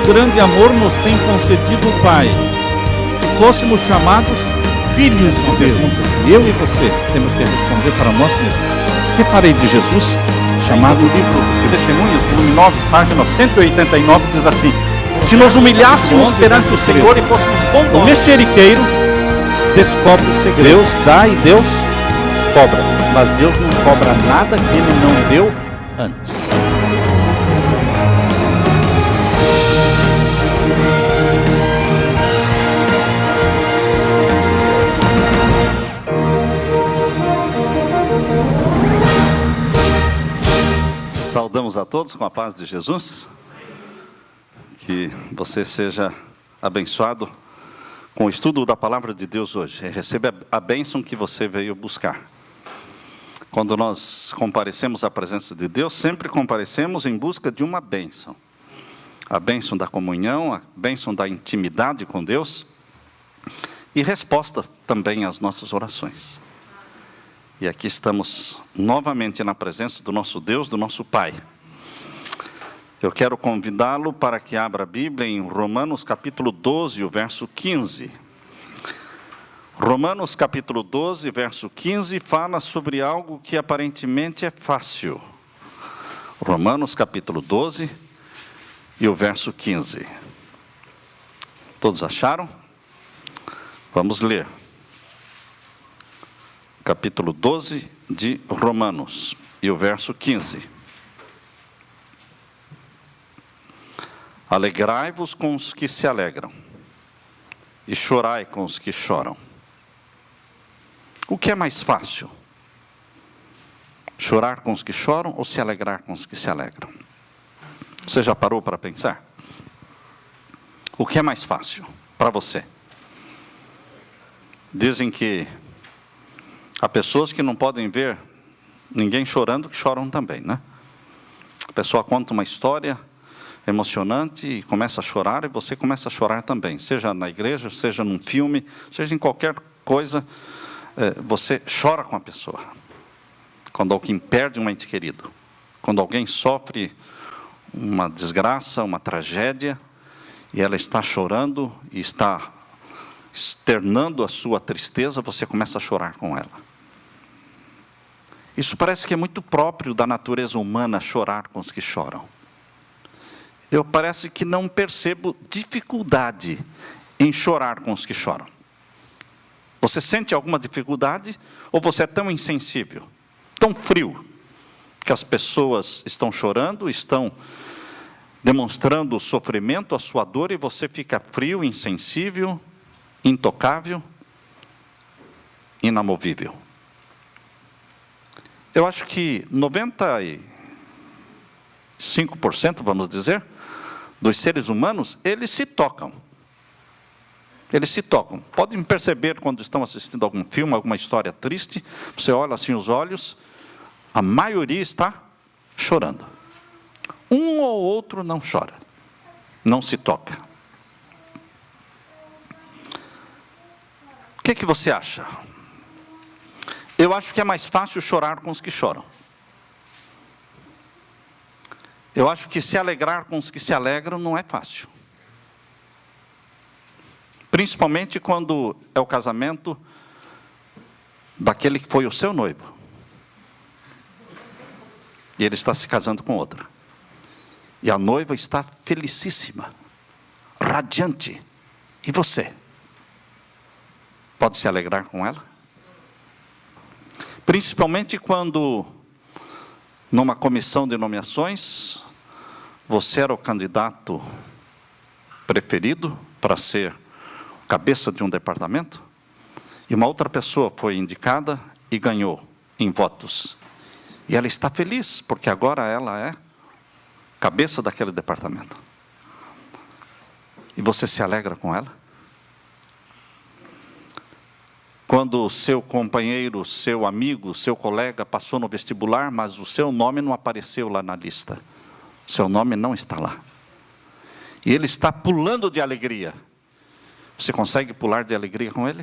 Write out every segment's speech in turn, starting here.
grande amor nos tem concedido o Pai, que fôssemos chamados filhos de Deus. Eu e você temos que responder para nós mesmos: que farei de Jesus? Chamado livro de Testemunhos, volume 9, página 189, diz assim: se nos humilhássemos perante o Senhor e fôssemos bondosos, o mexeriqueiro descobre o segredo. Deus dá e Deus cobra, mas Deus não cobra nada que Ele não deu antes. Saudamos a todos com a paz de Jesus. Que você seja abençoado com o estudo da palavra de Deus hoje. Receba a bênção que você veio buscar. Quando nós comparecemos à presença de Deus, sempre comparecemos em busca de uma bênção. A bênção da comunhão, a bênção da intimidade com Deus e resposta também às nossas orações. E aqui estamos novamente na presença do nosso Deus, do nosso Pai. Eu quero convidá-lo para que abra a Bíblia em Romanos capítulo 12, o verso 15. Romanos capítulo 12, verso 15, fala sobre algo que aparentemente é fácil. Romanos capítulo 12 e o verso 15. Todos acharam? Vamos ler. Capítulo 12 de Romanos e o verso 15. Alegrai-vos com os que se alegram, e chorai com os que choram. O que é mais fácil? Chorar com os que choram ou se alegrar com os que se alegram? Você já parou para pensar? O que é mais fácil para você? Dizem que há pessoas que não podem ver ninguém chorando, que choram também, né? A pessoa conta uma história emocionante e começa a chorar, e você começa a chorar também, seja na igreja, seja num filme, seja em qualquer coisa, você chora com a pessoa. Quando alguém perde um ente querido, quando alguém sofre uma desgraça, uma tragédia, e ela está chorando e está externando a sua tristeza, você começa a chorar com ela. Isso parece que é muito próprio da natureza humana, chorar com os que choram. Eu parece que não percebo dificuldade em chorar com os que choram. Você sente alguma dificuldade? Ou você é tão insensível, tão frio, que as pessoas estão chorando, estão demonstrando o sofrimento, a sua dor, e você fica frio, insensível, intocável, inamovível? Eu acho que 95%, vamos dizer, dos seres humanos, eles se tocam. Eles se tocam. Podem perceber quando estão assistindo algum filme, alguma história triste, você olha assim os olhos, a maioria está chorando. Um ou outro não chora, não se toca. O que você acha? Eu acho que é mais fácil chorar com os que choram. Eu acho que se alegrar com os que se alegram não é fácil. Principalmente quando é o casamento daquele que foi o seu noivo. E ele está se casando com outra. E a noiva está felicíssima, radiante. E você? Pode se alegrar com ela? Principalmente quando, numa comissão de nomeações, você era o candidato preferido para ser cabeça de um departamento, e uma outra pessoa foi indicada e ganhou em votos. E ela está feliz, porque agora ela é cabeça daquele departamento. E você se alegra com ela? Quando o seu companheiro, seu amigo, seu colega passou no vestibular, mas o seu nome não apareceu lá na lista. Seu nome não está lá. E ele está pulando de alegria. Você consegue pular de alegria com ele?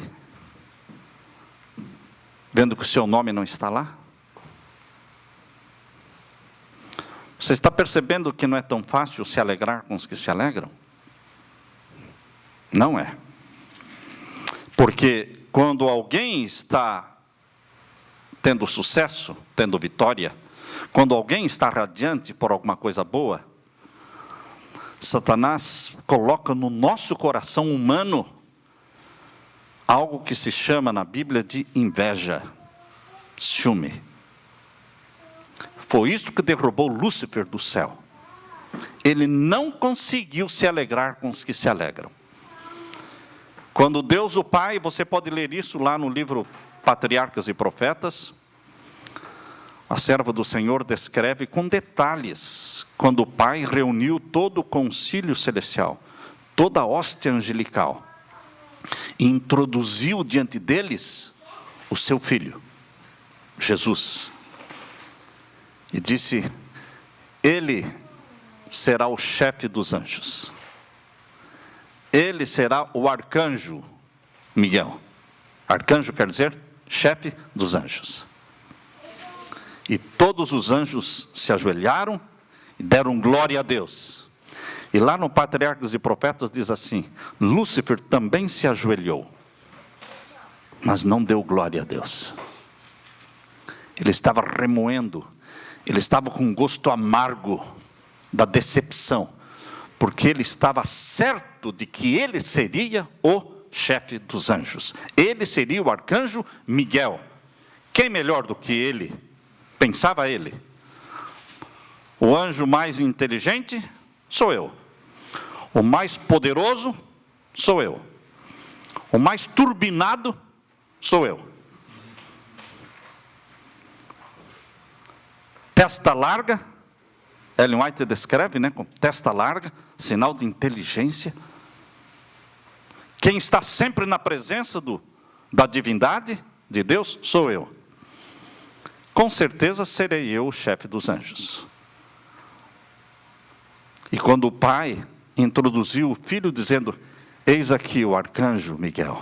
Vendo que o seu nome não está lá? Você está percebendo que não é tão fácil se alegrar com os que se alegram? Não é. Porque quando alguém está tendo sucesso, tendo vitória, quando alguém está radiante por alguma coisa boa, Satanás coloca no nosso coração humano algo que se chama na Bíblia de inveja, ciúme. Foi isso que derrubou Lúcifer do céu. Ele não conseguiu se alegrar com os que se alegram. Quando Deus o Pai, você pode ler isso lá no livro Patriarcas e Profetas, a serva do Senhor descreve com detalhes, quando o Pai reuniu todo o concílio celestial, toda a hóstia angelical, e introduziu diante deles o seu Filho, Jesus. E disse, ele será o chefe dos anjos. Ele será o arcanjo Miguel. Arcanjo quer dizer chefe dos anjos. E todos os anjos se ajoelharam e deram glória a Deus. E lá no Patriarcas e Profetas diz assim, Lúcifer também se ajoelhou, mas não deu glória a Deus. Ele estava remoendo, ele estava com um gosto amargo da decepção, porque ele estava certo de que ele seria o chefe dos anjos. Ele seria o arcanjo Miguel. Quem melhor do que ele? Pensava ele. O anjo mais inteligente sou eu. O mais poderoso sou eu. O mais turbinado sou eu. Testa larga, Ellen White descreve, com testa larga, sinal de inteligência. Quem está sempre na presença da divindade de Deus sou eu. Com certeza serei eu o chefe dos anjos. E quando o Pai introduziu o Filho dizendo, eis aqui o arcanjo Miguel,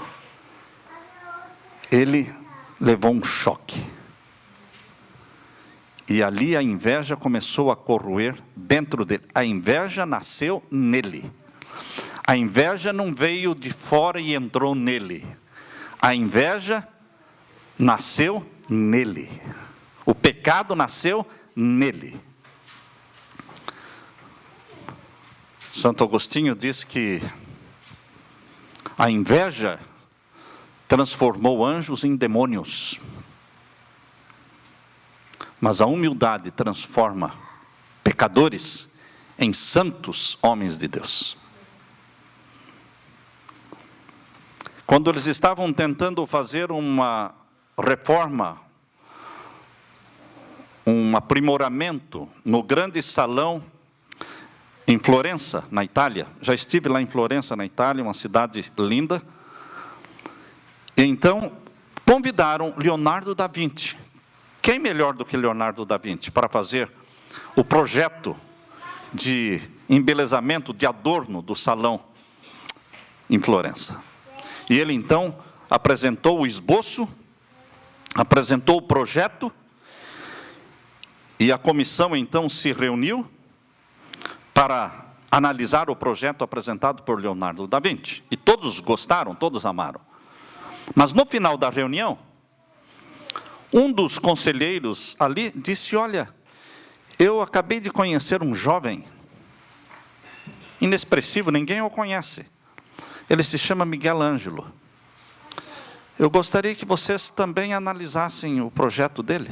ele levou um choque. E ali a inveja começou a corroer dentro dele. A inveja nasceu nele. A inveja não veio de fora e entrou nele. A inveja nasceu nele. O pecado nasceu nele. Santo Agostinho diz que a inveja transformou anjos em demônios. Mas a humildade transforma pecadores em santos homens de Deus. Quando eles estavam tentando fazer uma reforma, um aprimoramento no grande salão em Florença, na Itália. Já estive lá em Florença, na Itália, uma cidade linda. E então, convidaram Leonardo da Vinci. Quem melhor do que Leonardo da Vinci para fazer o projeto de embelezamento, de adorno do salão em Florença? E ele então apresentou o esboço, apresentou o projeto, e a comissão então se reuniu para analisar o projeto apresentado por Leonardo da Vinci. E todos gostaram, todos amaram. Mas no final da reunião, um dos conselheiros ali disse, olha, eu acabei de conhecer um jovem, inexpressivo, ninguém o conhece. Ele se chama Miguel Ângelo. Eu gostaria que vocês também analisassem o projeto dele.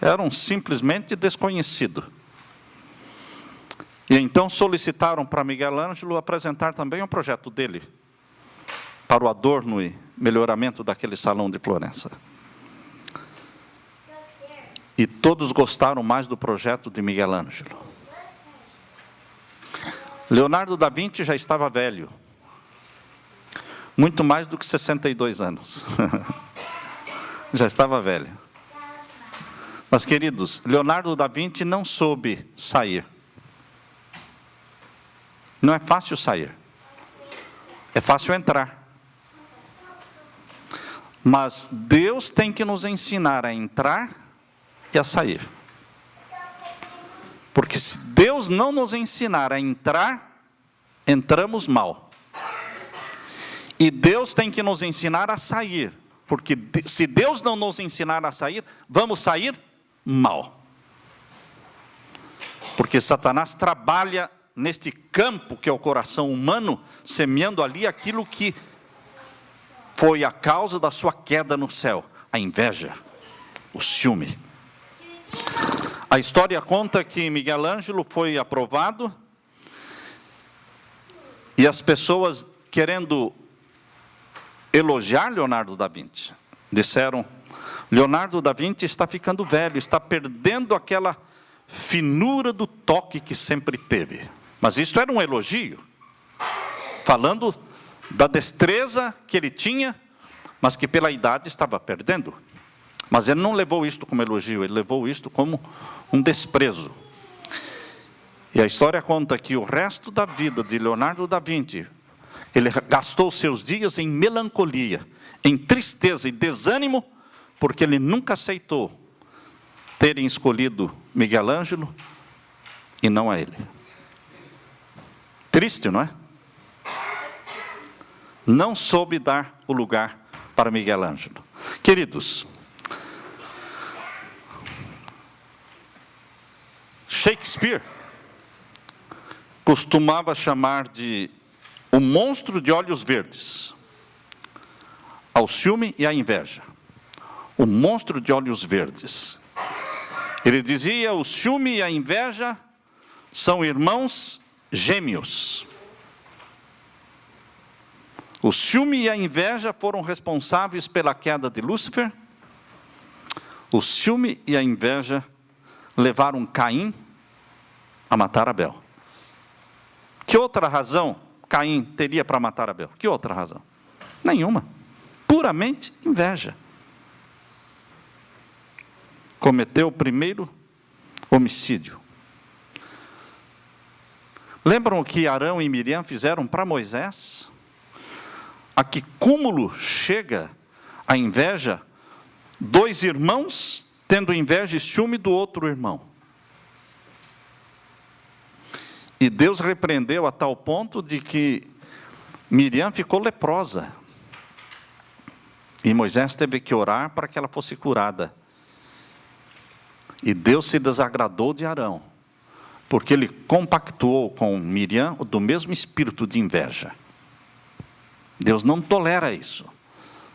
Era um simplesmente desconhecido. E então solicitaram para Miguel Ângelo apresentar também o projeto dele, para o adorno e melhoramento daquele salão de Florença. E todos gostaram mais do projeto de Miguel Ângelo. Leonardo da Vinci já estava velho, muito mais do que 62 anos. Já estava velho. Mas, queridos, Leonardo da Vinci não soube sair. Não é fácil sair. É fácil entrar. Mas Deus tem que nos ensinar a entrar e a sair. Porque se Deus não nos ensinar a entrar, entramos mal. E Deus tem que nos ensinar a sair, porque se Deus não nos ensinar a sair, vamos sair mal. Porque Satanás trabalha neste campo que é o coração humano, semeando ali aquilo que foi a causa da sua queda no céu, a inveja, o ciúme. A história conta que Miguel Ângelo foi aprovado, e as pessoas, querendo elogiar Leonardo da Vinci, disseram: Leonardo da Vinci está ficando velho, está perdendo aquela finura do toque que sempre teve. Mas isso era um elogio, falando da destreza que ele tinha, mas que pela idade estava perdendo. Mas ele não levou isto como elogio, ele levou isto como um desprezo. E a história conta que o resto da vida de Leonardo da Vinci, ele gastou seus dias em melancolia, em tristeza e desânimo, porque ele nunca aceitou terem escolhido Miguel Ângelo e não a ele. Triste, não é? Não soube dar o lugar para Miguel Ângelo. Queridos, Shakespeare costumava chamar de o monstro de olhos verdes ao ciúme e à inveja. O monstro de olhos verdes. Ele dizia: o ciúme e a inveja são irmãos gêmeos. O ciúme e a inveja foram responsáveis pela queda de Lúcifer. O ciúme e a inveja levaram Caim a matar Abel. Que outra razão Caim teria para matar Abel? Que outra razão? Nenhuma. Puramente inveja. Cometeu o primeiro homicídio. Lembram o que Arão e Miriam fizeram para Moisés? A que cúmulo chega a inveja? Dois irmãos tendo inveja e ciúme do outro irmão. E Deus repreendeu a tal ponto de que Miriam ficou leprosa. E Moisés teve que orar para que ela fosse curada. E Deus se desagradou de Arão, porque ele compactuou com Miriam do mesmo espírito de inveja. Deus não tolera isso.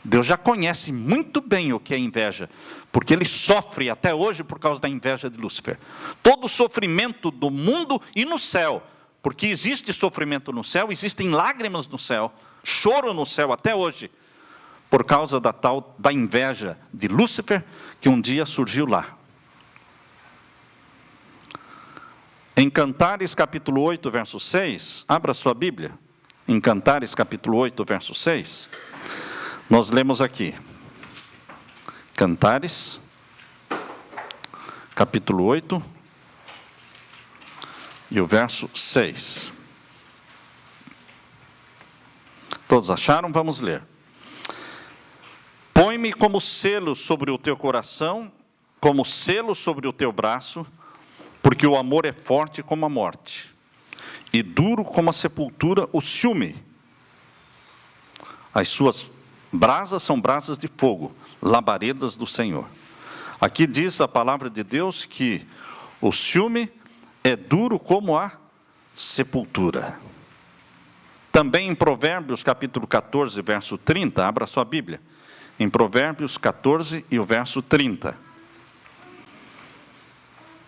Deus já conhece muito bem o que é inveja, porque ele sofre até hoje por causa da inveja de Lúcifer. Todo o sofrimento do mundo e no céu, porque existe sofrimento no céu, existem lágrimas no céu, choro no céu até hoje, por causa da inveja de Lúcifer, que um dia surgiu lá. Em Cantares capítulo 8, verso 6, abra sua Bíblia. Em Cantares capítulo 8, verso 6, nós lemos aqui. Cantares, capítulo 8, e o verso 6. Todos acharam? Vamos ler. Põe-me como selo sobre o teu coração, como selo sobre o teu braço, porque o amor é forte como a morte, e duro como a sepultura o ciúme. As suas brasas são brasas de fogo, labaredas do Senhor. Aqui diz a palavra de Deus que o ciúme é duro como a sepultura. Também em Provérbios capítulo 14, verso 30, abra sua Bíblia. Em Provérbios 14 e o verso 30.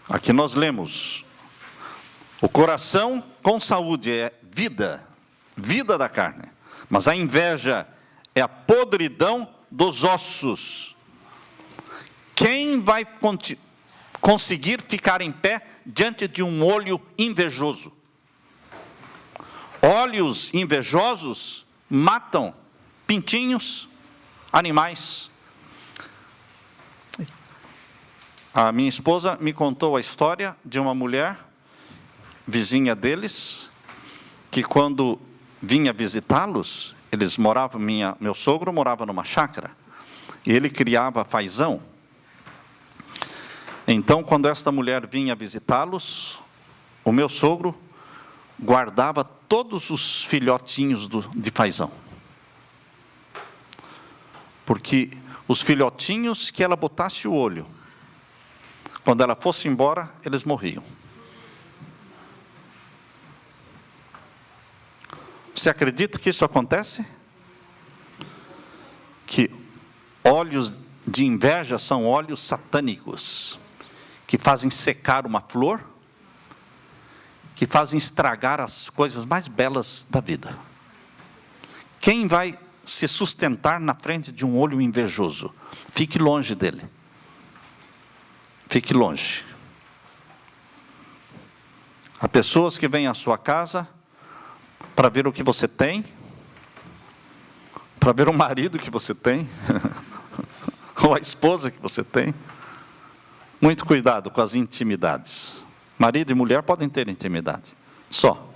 Aqui nós lemos: o coração com saúde é vida, vida da carne, mas a inveja é a podridão dos ossos. Quem vai conseguir ficar em pé diante de um olho invejoso? Olhos invejosos matam pintinhos, animais. A minha esposa me contou a história de uma mulher, vizinha deles, que quando vinha visitá-los, eles moravam, meu sogro morava numa chácara, e ele criava fazão. Então, quando esta mulher vinha visitá-los, o meu sogro guardava todos os filhotinhos de fazão. Porque os filhotinhos que ela botasse o olho, quando ela fosse embora, eles morriam. Você acredita que isso acontece? Que olhos de inveja são olhos satânicos, que fazem secar uma flor, que fazem estragar as coisas mais belas da vida. Quem vai se sustentar na frente de um olho invejoso? Fique longe dele. Fique longe. Há pessoas que vêm à sua casa para ver o que você tem, para ver o marido que você tem, ou a esposa que você tem. Muito cuidado com as intimidades. Marido e mulher podem ter intimidade, só.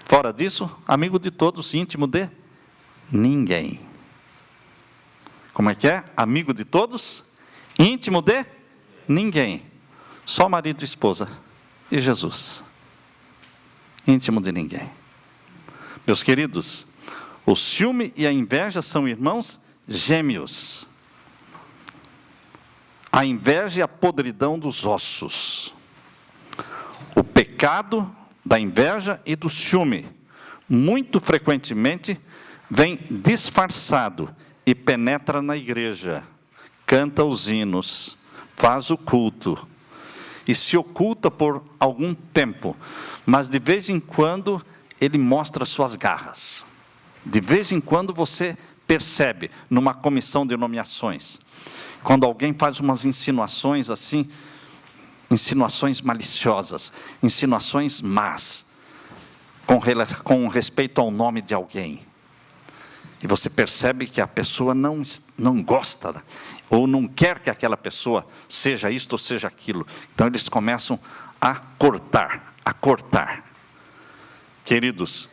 Fora disso, amigo de todos, íntimo de ninguém. Como é que é? Amigo de todos, íntimo de ninguém. Só marido e esposa e Jesus. Íntimo de ninguém. Meus queridos, o ciúme e a inveja são irmãos gêmeos. A inveja é a podridão dos ossos. O pecado da inveja e do ciúme, muito frequentemente, vem disfarçado e penetra na igreja, canta os hinos, faz o culto, e se oculta por algum tempo, mas de vez em quando ele mostra suas garras. De vez em quando você percebe, numa comissão de nomeações, quando alguém faz umas insinuações assim, insinuações maliciosas, insinuações más, com respeito ao nome de alguém. E você percebe que a pessoa não gosta, ou não quer que aquela pessoa seja isto ou seja aquilo. Então eles começam a cortar, a cortar. Queridos,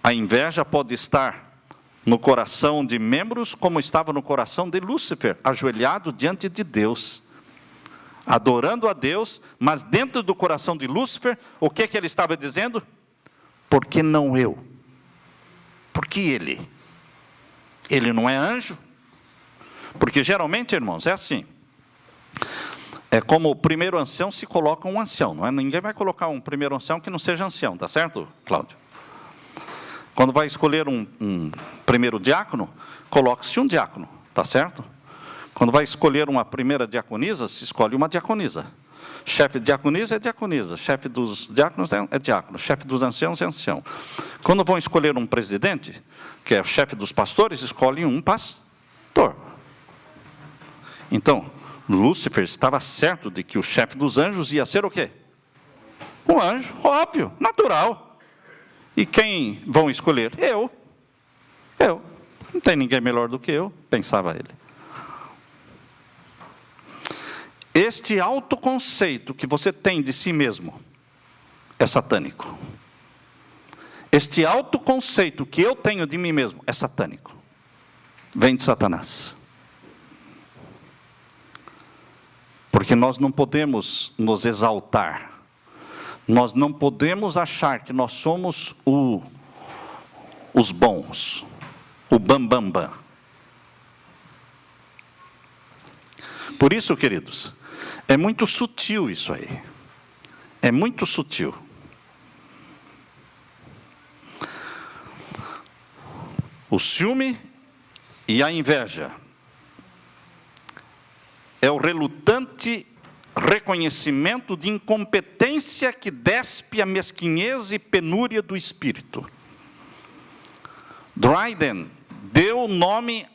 a inveja pode estar no coração de membros, como estava no coração de Lúcifer, ajoelhado diante de Deus, adorando a Deus, mas dentro do coração de Lúcifer, o que ele estava dizendo? Por que não eu? Por que ele? Ele não é anjo? Porque geralmente, irmãos, é assim. É como o primeiro ancião se coloca um ancião, não é? Ninguém vai colocar um primeiro ancião que não seja ancião, tá certo, Cláudio? Quando vai escolher um primeiro diácono, coloca-se um diácono, tá certo? Quando vai escolher uma primeira diaconisa, se escolhe uma diaconisa. Chefe de diaconisa é diaconisa, chefe dos diáconos é diácono, chefe dos anciãos é ancião. Quando vão escolher um presidente, que é o chefe dos pastores, escolhem um pastor. Então, Lúcifer estava certo de que o chefe dos anjos ia ser o quê? Um anjo, óbvio, natural. E quem vão escolher? Eu. Não tem ninguém melhor do que eu, pensava ele. Este autoconceito que você tem de si mesmo é satânico. Este autoconceito que eu tenho de mim mesmo é satânico. Vem de Satanás. Porque nós não podemos nos exaltar. Nós não podemos achar que nós somos os bons, o bambambam. Por isso, queridos, é muito sutil isso aí. É muito sutil. O ciúme e a inveja é o relutante reconhecimento de incompetência que despe a mesquinhez e penúria do espírito. Dryden deu nome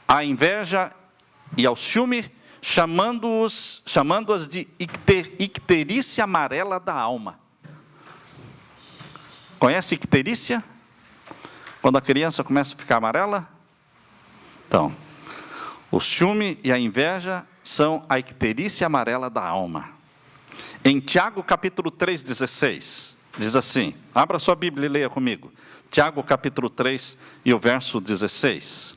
à inveja e ao ciúme, chamando-as de icterícia amarela da alma. Conhece icterícia? Quando a criança começa a ficar amarela? Então, o ciúme e a inveja são a icterícia amarela da alma. Em Tiago capítulo 3,16, diz assim, abra sua Bíblia e leia comigo. Tiago capítulo 3 e o verso 16.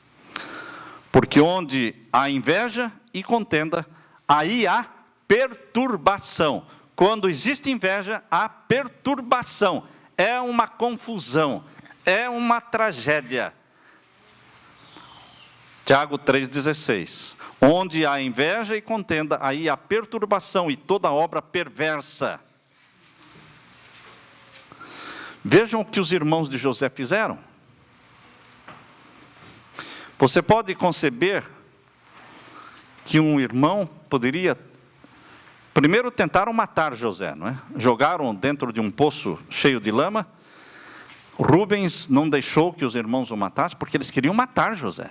Porque onde há inveja e contenda, aí há perturbação. quando existe inveja, há perturbação, é uma confusão, é uma tragédia. Tiago 3,16. Onde há inveja e contenda, aí há perturbação e toda obra perversa. Vejam o que os irmãos de José fizeram. Você pode conceber que um irmão poderia... Primeiro tentaram matar José, não é? Jogaram dentro de um poço cheio de lama. Rubens não deixou que os irmãos o matassem, porque eles queriam matar José.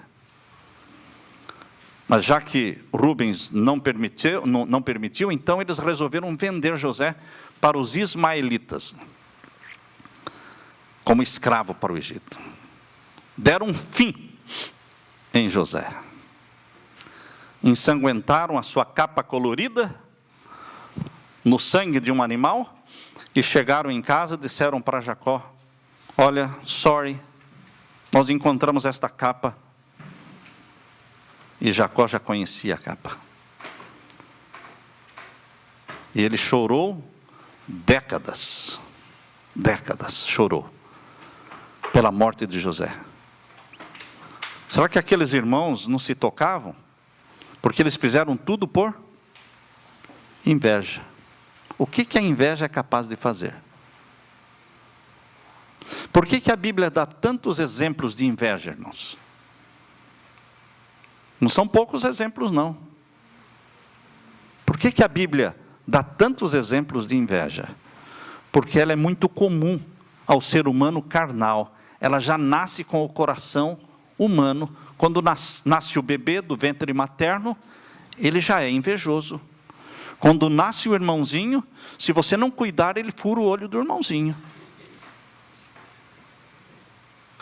Mas já que Rubens não permitiu, então eles resolveram vender José para os ismaelitas, como escravo para o Egito. Deram um fim em José. Ensanguentaram a sua capa colorida no sangue de um animal e chegaram em casa e disseram para Jacó: olha, sorry, nós encontramos esta capa. E Jacó já conhecia a capa. E ele chorou décadas chorou pela morte de José. Será que aqueles irmãos não se tocavam? Porque eles fizeram tudo por inveja. O que a inveja é capaz de fazer? Por que a Bíblia dá tantos exemplos de inveja, irmãos? Não são poucos exemplos, não. Por que a Bíblia dá tantos exemplos de inveja? Porque ela é muito comum ao ser humano carnal. Ela já nasce com o coração humano. Quando nasce o bebê do ventre materno, ele já é invejoso. Quando nasce o irmãozinho, se você não cuidar, ele fura o olho do irmãozinho.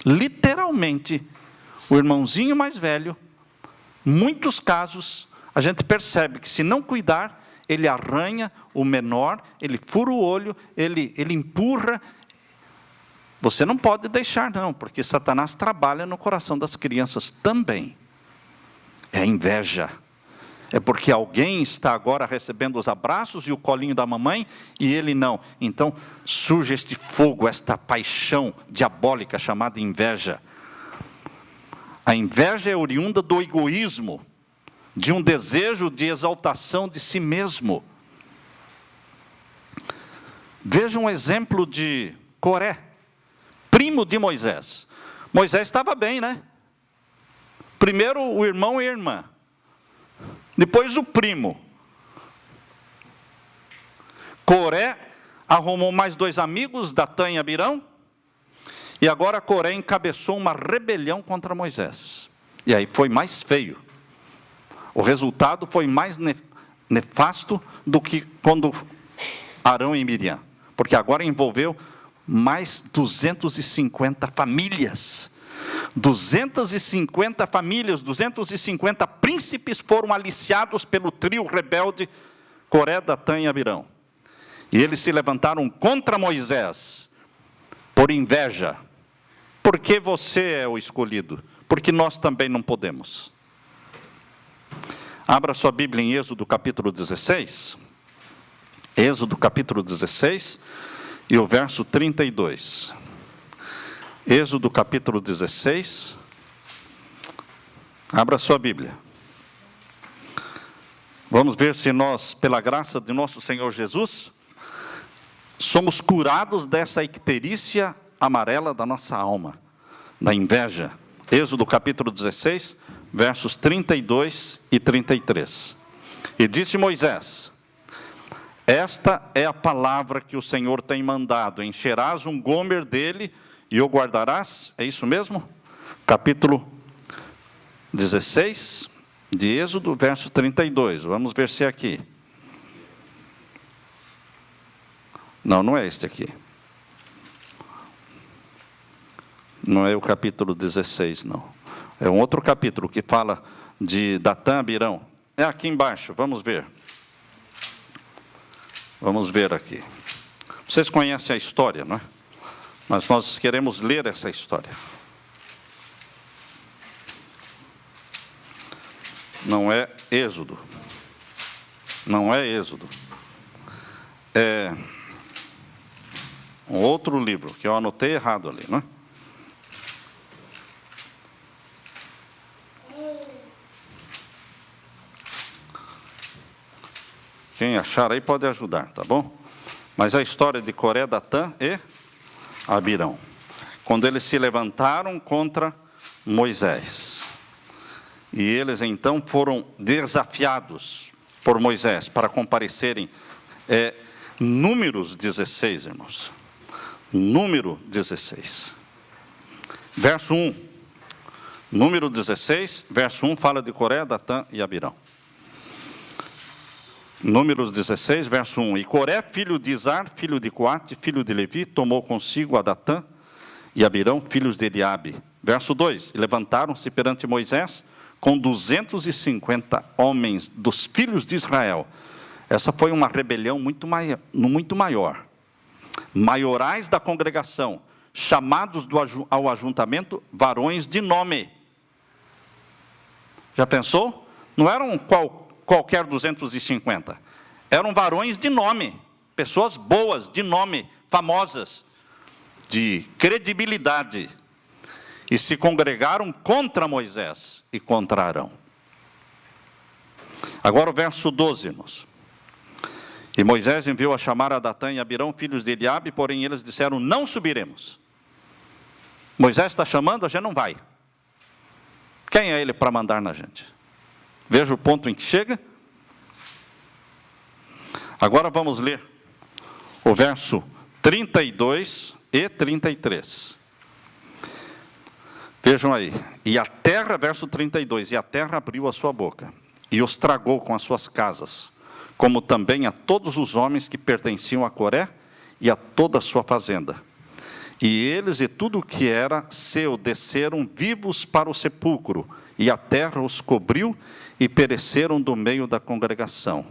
Literalmente, o irmãozinho mais velho, muitos casos, a gente percebe que se não cuidar, ele arranha o menor, ele fura o olho, ele empurra. Você não pode deixar não, porque Satanás trabalha no coração das crianças também. É inveja. É porque alguém está agora recebendo os abraços e o colinho da mamãe, e ele não. Então surge este fogo, esta paixão diabólica chamada inveja. A inveja é oriunda do egoísmo, de um desejo de exaltação de si mesmo. Veja um exemplo de Coré, primo de Moisés. Moisés estava bem, né? Primeiro o irmão e a irmã, depois o primo. Coré arrumou mais 2 amigos, Datã e Abirão, e agora Coré encabeçou uma rebelião contra Moisés. E aí foi mais feio. O resultado foi mais nefasto do que quando Arão e Miriam. Porque agora envolveu mais 250 famílias. 250 famílias, 250 príncipes foram aliciados pelo trio rebelde Coré, Datã e Abirão. E eles se levantaram contra Moisés, por inveja. Porque você é o escolhido, porque nós também não podemos. Abra sua Bíblia em Êxodo capítulo 16. Êxodo capítulo 16 e o verso 32. Êxodo capítulo 16. Abra sua Bíblia. Vamos ver se nós, pela graça de nosso Senhor Jesus, somos curados dessa icterícia amarela da nossa alma, da inveja. Êxodo capítulo 16, versos 32 e 33. E disse Moisés: esta é a palavra que o Senhor tem mandado, encherás um gomer dele e o guardarás. É isso mesmo? Capítulo 16 de Êxodo, verso 32. Vamos ver se é aqui. Não, não é este aqui. Não é o capítulo 16, não. É um outro capítulo que fala de Datã, Abirão. É aqui embaixo, vamos ver. Vamos ver aqui. Vocês conhecem a história, não é? Mas nós queremos ler essa história. Não é Êxodo. Não é Êxodo. um outro livro, que eu anotei errado ali, não é? Quem achar aí pode ajudar, tá bom? Mas a história de Coré, Datã e Abirão. Quando eles se levantaram contra Moisés. E eles então foram desafiados por Moisés para comparecerem. Números 16, irmãos. Número 16. Verso 1. Número 16, verso 1 fala de Coré, Datã e Abirão. Números 16, verso 1. E Coré, filho de Izar, filho de Coate, filho de Levi, tomou consigo a Datã e Abirão, filhos de Eliabe. Verso 2. E levantaram-se perante Moisés com 250 homens dos filhos de Israel. Essa foi uma rebelião muito maior. Maiorais da congregação, chamados ao ajuntamento, varões de nome. Já pensou? Não eram qualquer 250. Eram varões de nome, pessoas boas, de nome, famosas, de credibilidade. E se congregaram contra Moisés e contra Arão. Agora o verso 12, irmãos. E Moisés enviou a chamar a Datã e Abirão, filhos de Eliabe, porém eles disseram, não subiremos. Moisés está chamando, a gente não vai. Quem é ele para mandar na gente? Veja o ponto em que chega. Agora vamos ler o verso 32 e 33. Vejam aí. E a terra, verso 32, e a terra abriu a sua boca, e os tragou com as suas casas, como também a todos os homens que pertenciam a Coré, e a toda a sua fazenda. E eles e tudo o que era seu desceram vivos para o sepulcro, e a terra os cobriu, e pereceram do meio da congregação.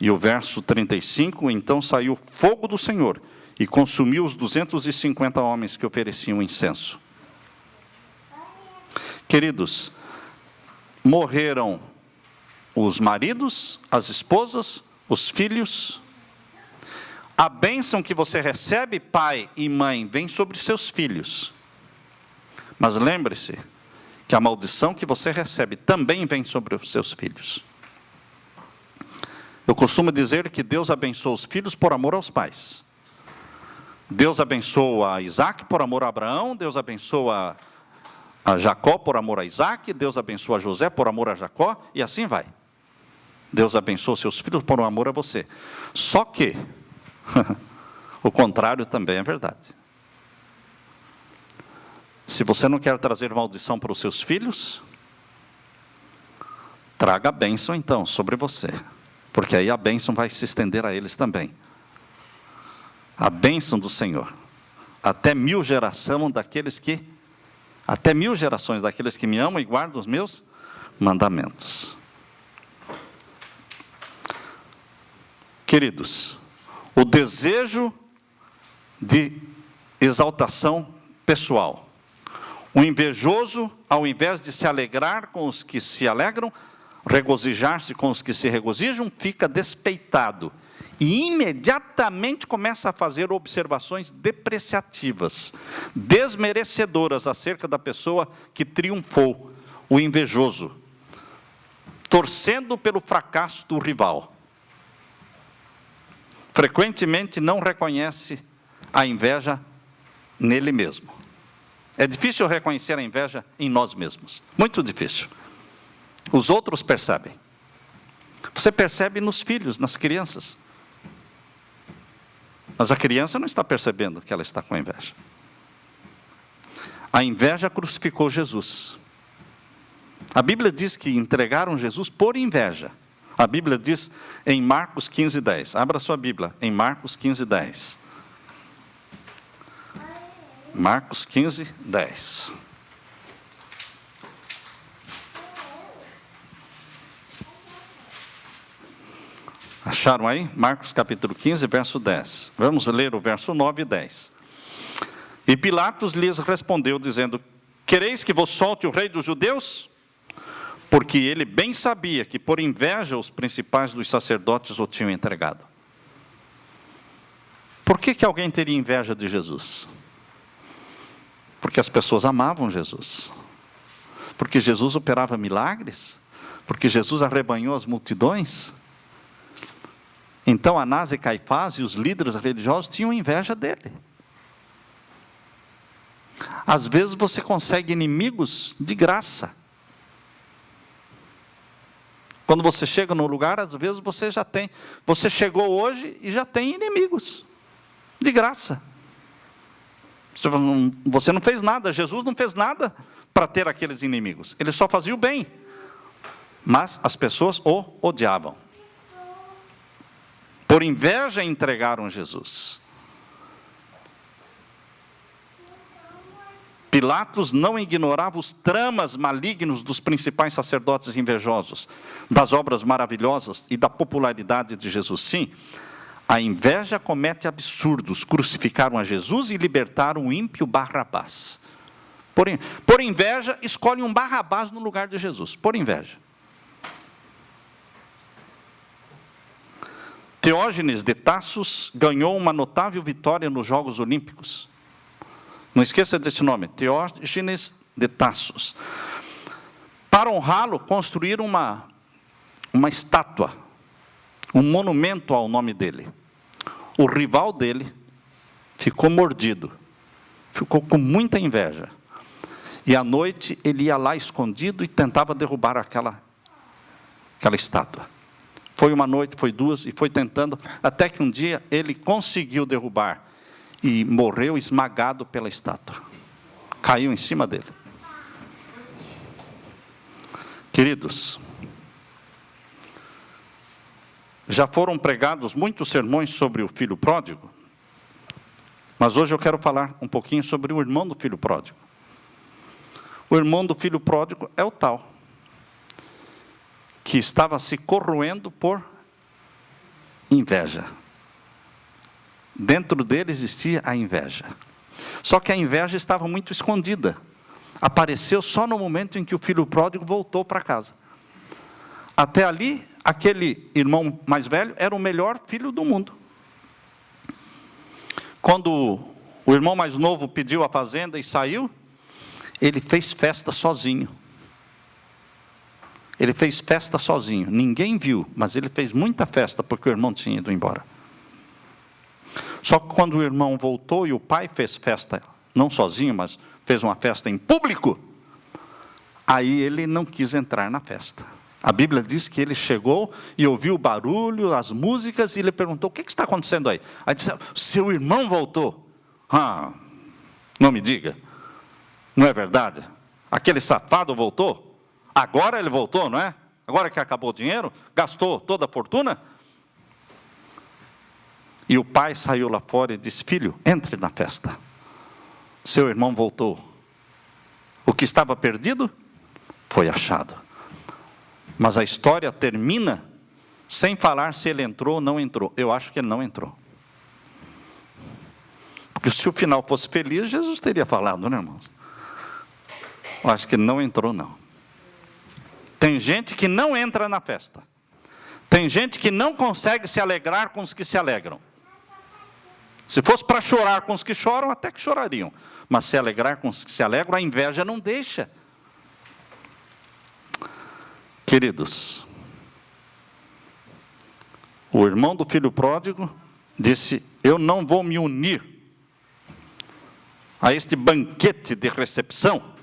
E o verso 35, então saiu fogo do Senhor, e consumiu os 250 homens que ofereciam incenso. Queridos, morreram os maridos, as esposas, os filhos. A bênção que você recebe, pai e mãe, vem sobre seus filhos. Mas lembre-se que a maldição que você recebe também vem sobre os seus filhos. Eu costumo dizer que Deus abençoa os filhos por amor aos pais. Deus abençoa a Isaac por amor a Abraão, Deus abençoa a Jacó por amor a Isaac, Deus abençoa a José por amor a Jacó, e assim vai. Deus abençoa seus filhos por amor a você. Só que, o contrário também é verdade. Se você não quer trazer maldição para os seus filhos, traga a bênção então sobre você. Porque aí a bênção vai se estender a eles também. A bênção do Senhor. Até 1000 gerações daqueles que me amam e guardam os meus mandamentos. Queridos, o desejo de exaltação pessoal. O invejoso, ao invés de se alegrar com os que se alegram, regozijar-se com os que se regozijam, fica despeitado. E imediatamente começa a fazer observações depreciativas, desmerecedoras acerca da pessoa que triunfou, o invejoso, torcendo pelo fracasso do rival. Frequentemente não reconhece a inveja nele mesmo. É difícil reconhecer a inveja em nós mesmos, muito difícil. Os outros percebem. Você percebe nos filhos, nas crianças. Mas a criança não está percebendo que ela está com inveja. A inveja crucificou Jesus. A Bíblia diz que entregaram Jesus por inveja. A Bíblia diz em Marcos 15:10. Abra sua Bíblia em Marcos 15:10. Marcos 15:10. Acharam aí? Marcos capítulo 15, verso 10. Vamos ler o verso 9 e 10. E Pilatos lhes respondeu, dizendo: quereis que vos solte o rei dos judeus? porque ele bem sabia que por inveja os principais dos sacerdotes o tinham entregado. Por que alguém teria inveja de Jesus? Porque as pessoas amavam Jesus. Porque Jesus operava milagres. Porque Jesus arrebanhou as multidões. Então Anás e Caifás e os líderes religiosos tinham inveja dele. Às vezes você consegue inimigos de graça. Quando você chega num lugar, às vezes você já tem. Você chegou hoje e já tem inimigos. De graça. Você não fez nada, Jesus não fez nada para ter aqueles inimigos. Ele só fazia o bem. Mas as pessoas o odiavam. Por inveja entregaram Jesus. Pilatos não ignorava os tramas malignos dos principais sacerdotes invejosos, das obras maravilhosas e da popularidade de Jesus. Sim, a inveja comete absurdos. Crucificaram a Jesus e libertaram o ímpio Barrabás. Por inveja, escolhe um Barrabás no lugar de Jesus. Por inveja. Teógenes de Tassos ganhou uma notável vitória nos Jogos Olímpicos. Não esqueça desse nome, Teógenes de Tassos. Para honrá-lo, construíram uma estátua, um monumento ao nome dele. O rival dele ficou mordido, ficou com muita inveja. E à noite ele ia lá escondido e tentava derrubar aquela estátua. Foi uma noite, foi duas, e foi tentando, até que um dia ele conseguiu derrubar. E morreu esmagado pela estátua. Caiu em cima dele. Queridos, já foram pregados muitos sermões sobre o filho pródigo, mas hoje eu quero falar um pouquinho sobre o irmão do filho pródigo. O irmão do filho pródigo é o tal, que estava se corroendo por inveja. Dentro dele existia a inveja. Só que a inveja estava muito escondida. Apareceu só no momento em que o filho pródigo voltou para casa. Até ali, aquele irmão mais velho era o melhor filho do mundo. Quando o irmão mais novo pediu a fazenda e saiu, ele fez festa sozinho. Ele fez festa sozinho. Ninguém viu, mas ele fez muita festa porque o irmão tinha ido embora. Só que quando o irmão voltou e o pai fez festa, não sozinho, mas fez uma festa em público, aí ele não quis entrar na festa. A Bíblia diz que ele chegou e ouviu o barulho, as músicas, e ele perguntou: o que está acontecendo aí? Aí disse: seu irmão voltou. Não me diga, não é verdade? Aquele safado voltou? Agora ele voltou, não é? Agora que acabou o dinheiro, gastou toda a fortuna. E o pai saiu lá fora e disse: filho, entre na festa. Seu irmão voltou. O que estava perdido foi achado. Mas a história termina sem falar se ele entrou ou não entrou. Eu acho que ele não entrou. Porque se o final fosse feliz, Jesus teria falado, né, irmãos? Eu acho que ele não entrou, não. Tem gente que não entra na festa. Tem gente que não consegue se alegrar com os que se alegram. Se fosse para chorar com os que choram, até que chorariam. Mas se alegrar com os que se alegram, a inveja não deixa. Queridos, o irmão do filho pródigo disse: eu não vou me unir a este banquete de recepção,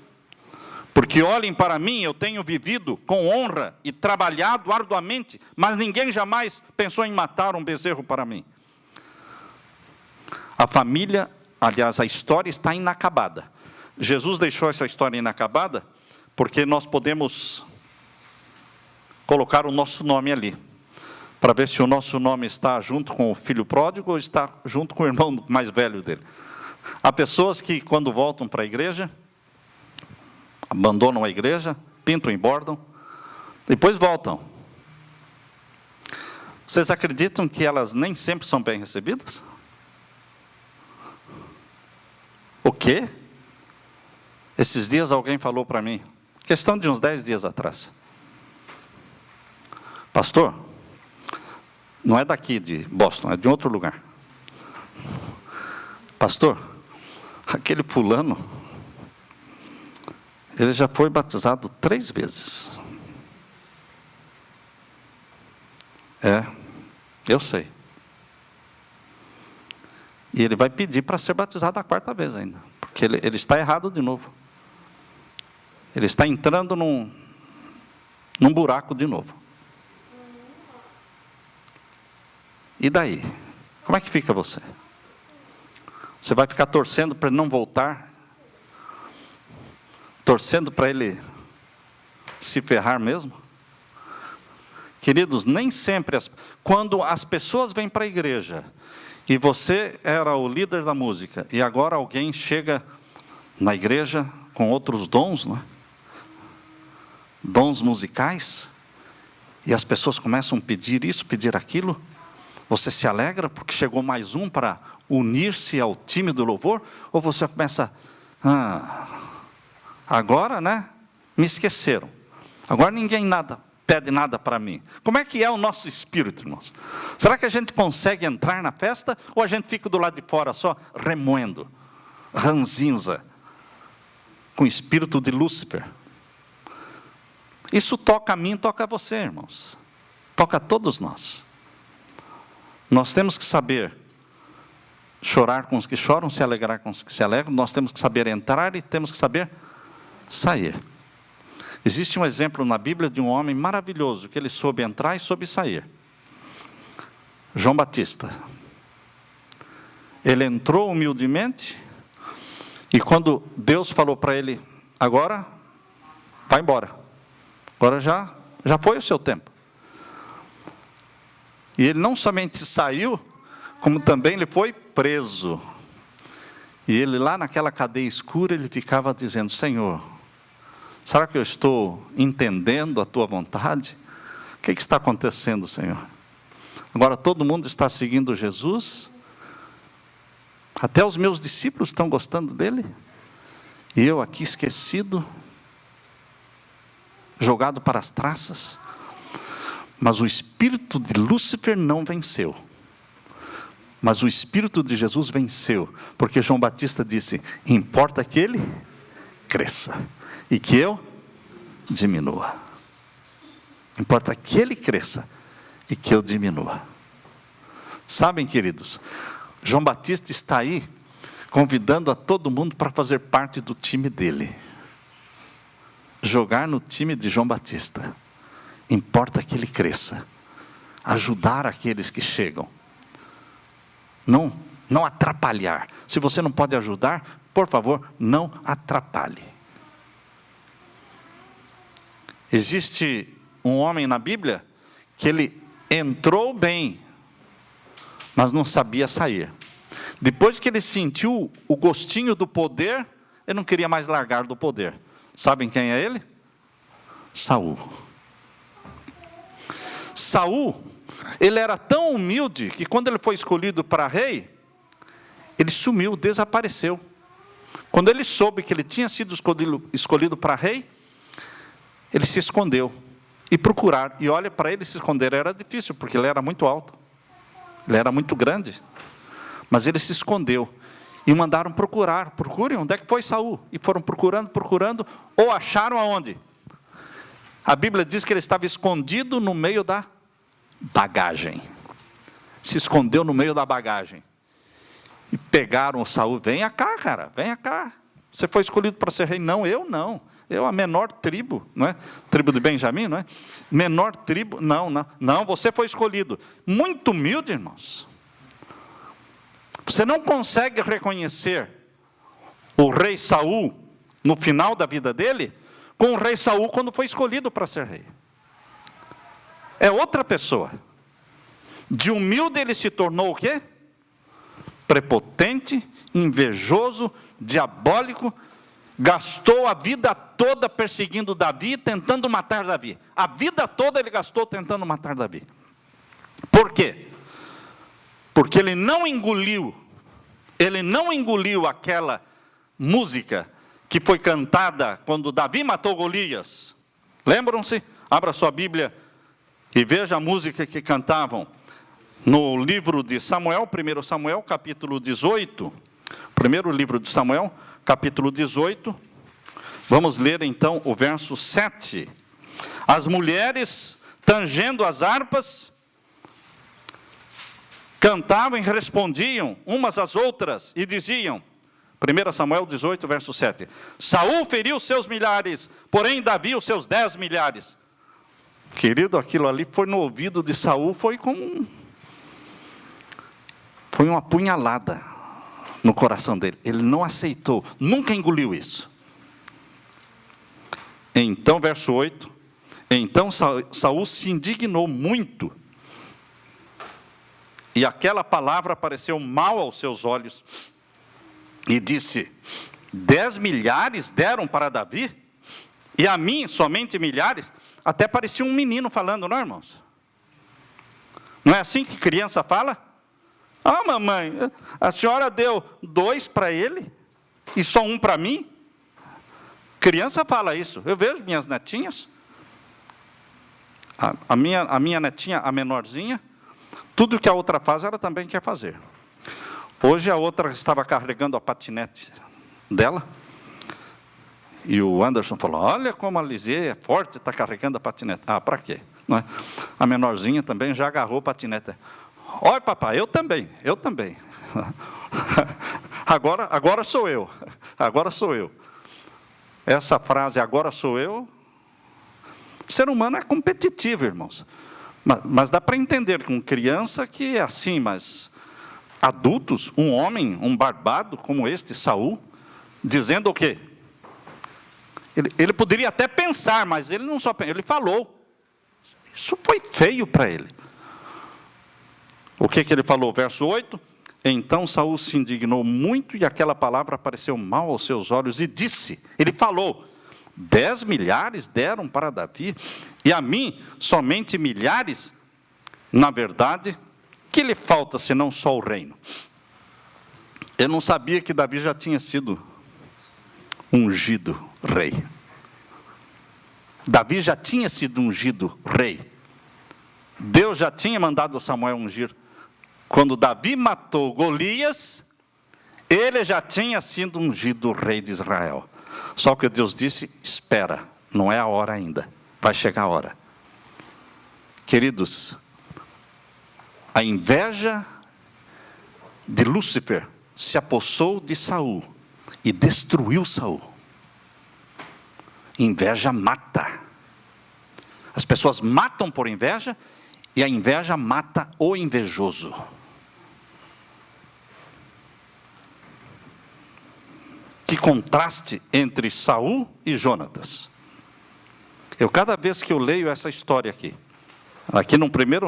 porque olhem para mim, eu tenho vivido com honra e trabalhado arduamente, mas ninguém jamais pensou em matar um bezerro para mim. A família, aliás, a história está inacabada. Jesus deixou essa história inacabada porque nós podemos colocar o nosso nome ali, para ver se o nosso nome está junto com o filho pródigo ou está junto com o irmão mais velho dele. Há pessoas que, quando voltam para a igreja, abandonam a igreja, pintam e bordam, depois voltam. Vocês acreditam que elas nem sempre são bem recebidas? O quê? Esses dias alguém falou para mim, questão de uns 10 dias atrás: pastor, não é daqui de Boston, é de outro lugar. Pastor, aquele fulano, ele já foi batizado 3 vezes. Eu sei. E ele vai pedir para ser batizado a 4ª vez ainda, porque ele está errado de novo. Ele está entrando num buraco de novo. E daí? Como é que fica você? Você vai ficar torcendo para ele não voltar? Torcendo para ele se ferrar mesmo? Queridos, nem sempre, quando as pessoas vêm para a igreja, e você era o líder da música, e agora alguém chega na igreja com outros dons, não é? Dons musicais, e as pessoas começam a pedir isso, pedir aquilo, você se alegra porque chegou mais um para unir-se ao time do louvor, ou você começa, agora, né, me esqueceram, agora ninguém pede nada para mim. Como é que é o nosso espírito, irmãos? Será que a gente consegue entrar na festa, ou a gente fica do lado de fora só remoendo, ranzinza, com o espírito de Lúcifer? Isso toca a mim, toca a você, irmãos. Toca a todos nós. Nós temos que saber chorar com os que choram, se alegrar com os que se alegram. Nós temos que saber entrar e temos que saber sair. Existe um exemplo na Bíblia de um homem maravilhoso, que ele soube entrar e soube sair. João Batista. Ele entrou humildemente, e quando Deus falou para ele, agora, vai embora. Agora já foi o seu tempo. E ele não somente saiu, como também ele foi preso. E ele lá naquela cadeia escura, ele ficava dizendo, Senhor, será que eu estou entendendo a tua vontade? O que está acontecendo, Senhor? Agora todo mundo está seguindo Jesus, até os meus discípulos estão gostando dele, e eu aqui esquecido, jogado para as traças. Mas o espírito de Lúcifer não venceu, mas o espírito de Jesus venceu, porque João Batista disse, importa que ele cresça, e que eu diminua. Importa que ele cresça, e que eu diminua. Sabem, queridos, João Batista está aí, convidando a todo mundo para fazer parte do time dele. Jogar no time de João Batista. Importa que ele cresça. Ajudar aqueles que chegam. Não atrapalhar. Se você não pode ajudar, por favor, não atrapalhe. Existe um homem na Bíblia que ele entrou bem, mas não sabia sair. Depois que ele sentiu o gostinho do poder, ele não queria mais largar do poder. Sabem quem é ele? Saul. Saul, ele era tão humilde que quando ele foi escolhido para rei, ele sumiu, desapareceu. Quando ele soube que ele tinha sido escolhido para rei, ele se escondeu. E procurar, e olha, para ele se esconder era difícil, porque ele era muito alto. Ele era muito grande. Mas ele se escondeu. E mandaram procurar. Procurem, onde é que foi Saul? E foram procurando, ou acharam aonde? A Bíblia diz que ele estava escondido no meio da bagagem. Se escondeu no meio da bagagem. E pegaram o Saul. Venha cá, cara, venha cá. Você foi escolhido para ser rei? Não, eu não. Eu, a menor tribo, não é? Tribo de Benjamim, não é? Menor tribo, não, você foi escolhido. Muito humilde, irmãos. Você não consegue reconhecer o rei Saul no final da vida dele com o rei Saul quando foi escolhido para ser rei. É outra pessoa. De humilde ele se tornou o quê? Prepotente, invejoso, diabólico. Gastou a vida toda perseguindo Davi, tentando matar Davi. A vida toda ele gastou tentando matar Davi. Por quê? Porque ele não engoliu aquela música que foi cantada quando Davi matou Golias. Lembram-se? Abra sua Bíblia E veja a música que cantavam no livro de Samuel, 1 Samuel, capítulo 18. Primeiro livro de Samuel, capítulo 18. Vamos ler então o verso 7. As mulheres, tangendo as harpas, cantavam e respondiam umas às outras e diziam, 1 Samuel 18, verso 7, Saul feriu seus milhares, porém Davi os seus 10 milhares. Querido, aquilo ali foi no ouvido de Saul, foi uma punhalada no coração dele. Ele não aceitou, nunca engoliu isso. Então, verso 8, então Saul se indignou muito, e aquela palavra pareceu mal aos seus olhos, e disse, 10 milhares deram para Davi, e a mim somente milhares. Até parecia um menino falando, não, irmãos? Não é assim que criança fala? Ah, mamãe, a senhora deu 2 para ele, e só 1 para mim? Criança fala isso. Eu vejo minhas netinhas, a minha netinha, a menorzinha, tudo que a outra faz, ela também quer fazer. Hoje a outra estava carregando a patinete dela, e o Anderson falou, olha como a Lizzie é forte, está carregando a patinete. Ah, para quê? Não é? A menorzinha também já agarrou a patinete. Olha, papai, eu também. Agora sou eu. Essa frase, agora sou eu, o ser humano é competitivo, irmãos. Mas dá para entender com criança que é assim, mas adultos, um homem, um barbado como este, Saul, dizendo o quê? Ele poderia até pensar, mas ele não só pensou, ele falou. Isso foi feio para ele. O que ele falou? Verso 8. Então Saul se indignou muito, e aquela palavra pareceu mal aos seus olhos, e disse, ele falou, 10 milhares deram para Davi, e a mim somente milhares. Na verdade, que lhe falta senão só o reino? Eu não sabia que Davi já tinha sido ungido rei. Davi já tinha sido ungido rei. Deus já tinha mandado Samuel ungir. Quando Davi matou Golias, ele já tinha sido ungido rei de Israel. Só que Deus disse, espera, não é a hora ainda, vai chegar a hora. Queridos, a inveja de Lúcifer se apossou de Saul e destruiu Saul. Inveja mata. As pessoas matam por inveja, e a inveja mata o invejoso. Que contraste entre Saul e Jonatas. Cada vez que eu leio essa história aqui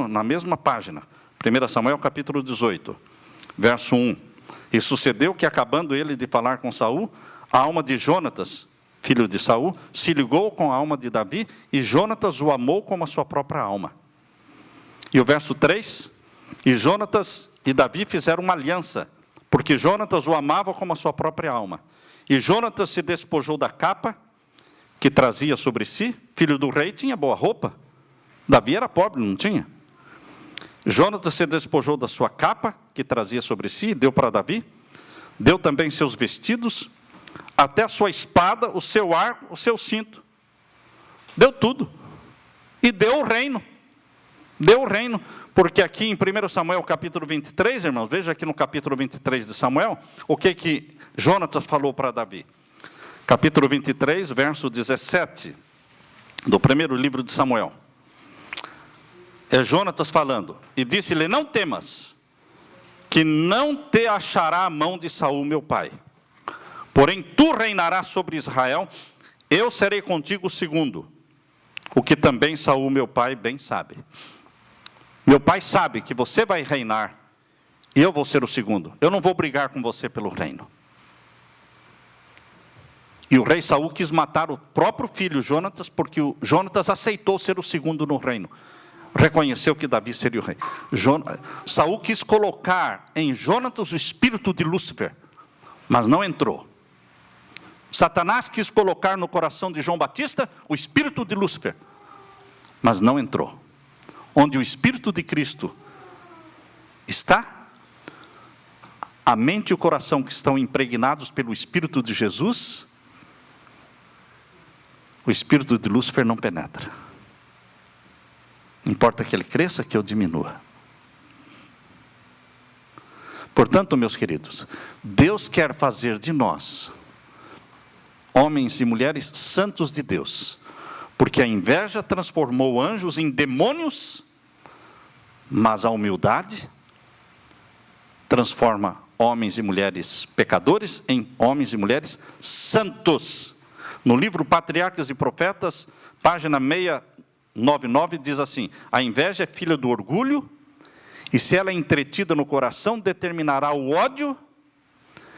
na mesma página, 1 Samuel capítulo 18, verso 1. E sucedeu que, acabando ele de falar com Saul, a alma de Jonatas, filho de Saul, se ligou com a alma de Davi, e Jonatas o amou como a sua própria alma. E o verso 3, e Jonatas e Davi fizeram uma aliança, porque Jonatas o amava como a sua própria alma. E Jonatas se despojou da capa que trazia sobre si. Filho do rei tinha boa roupa, Davi era pobre, não tinha. Jonatas se despojou da sua capa que trazia sobre si, e deu para Davi. Deu também seus vestidos, até a sua espada, o seu arco, o seu cinto. Deu tudo. E deu o reino. Deu o reino. Porque aqui em 1 Samuel capítulo 23, irmãos, veja aqui no capítulo 23 de Samuel, o que Jonatas falou para Davi. Capítulo 23, verso 17, do primeiro livro de Samuel. É Jonatas falando, e disse-lhe, não temas, que não te achará a mão de Saul, meu pai. Porém, tu reinarás sobre Israel, eu serei contigo o segundo, o que também Saul, meu pai, bem sabe. Meu pai sabe que você vai reinar, e eu vou ser o segundo. Eu não vou brigar com você pelo reino. E o rei Saul quis matar o próprio filho Jonatas, porque o Jonatas aceitou ser o segundo no reino. Reconheceu que Davi seria o rei. Saul quis colocar em Jonatas o espírito de Lúcifer, mas não entrou. Satanás quis colocar no coração de João Batista o espírito de Lúcifer, mas não entrou. onde o Espírito de Cristo está, a mente e o coração que estão impregnados pelo Espírito de Jesus, o espírito de Lúcifer não penetra. Importa que ele cresça, que eu diminua. Portanto, meus queridos, Deus quer fazer de nós homens e mulheres santos de Deus, porque a inveja transformou anjos em demônios, mas a humildade transforma homens e mulheres pecadores em homens e mulheres santos. No livro Patriarcas e Profetas, página 699, diz assim: a inveja é filha do orgulho, e se ela é entretida no coração, determinará o ódio,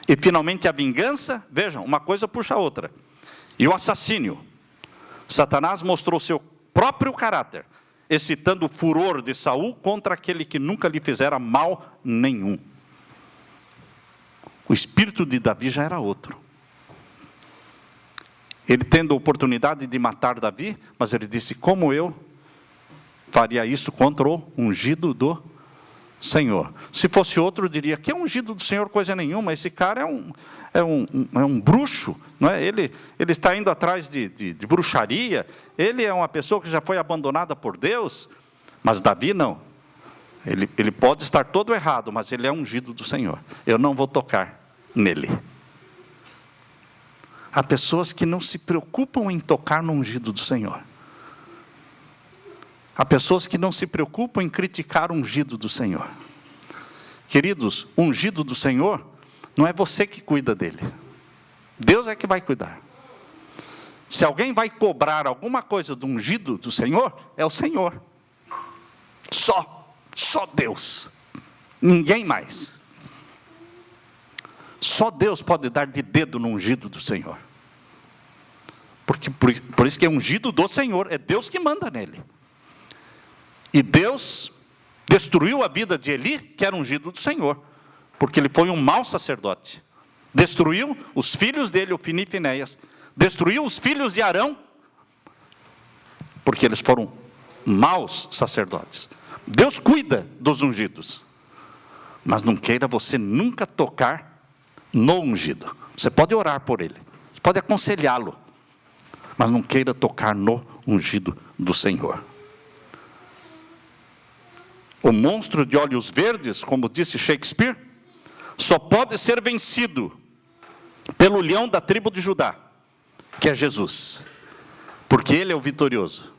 e finalmente a vingança. Vejam, uma coisa puxa a outra. E o assassínio. Satanás mostrou seu próprio caráter, excitando o furor de Saul contra aquele que nunca lhe fizera mal nenhum. O espírito de Davi já era outro. Ele tendo a oportunidade de matar Davi, mas ele disse: como eu faria isso contra o ungido do Senhor? Se fosse outro, eu diria: que é ungido do Senhor coisa nenhuma, esse cara é um bruxo, não é? Ele está indo atrás de bruxaria, ele é uma pessoa que já foi abandonada por Deus. Mas Davi não, ele pode estar todo errado, mas ele é ungido do Senhor, eu não vou tocar nele. Há pessoas que não se preocupam em tocar no ungido do Senhor. Há pessoas que não se preocupam em criticar o ungido do Senhor. Queridos, o ungido do Senhor não é você que cuida dele. Deus é que vai cuidar. Se alguém vai cobrar alguma coisa do ungido do Senhor, é o Senhor. Só Deus. Ninguém mais. Só Deus pode dar de dedo no ungido do Senhor. Porque, por isso que é ungido do Senhor, é Deus que manda nele. E Deus destruiu a vida de Eli, que era ungido do Senhor, porque ele foi um mau sacerdote. Destruiu os filhos dele, Ofni e Finéias. Destruiu os filhos de Arão, porque eles foram maus sacerdotes. Deus cuida dos ungidos, mas não queira você nunca tocar no ungido. Você pode orar por ele, você pode aconselhá-lo, mas não queira tocar no ungido do Senhor. O monstro de olhos verdes, como disse Shakespeare, só pode ser vencido pelo leão da tribo de Judá, que é Jesus, porque ele é o vitorioso,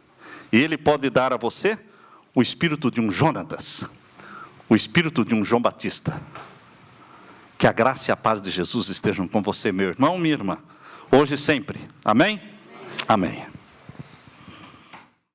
e ele pode dar a você o espírito de um Jonatas, o espírito de um João Batista. Que a graça e a paz de Jesus estejam com você, meu irmão, minha irmã, hoje e sempre. Amém? Amém.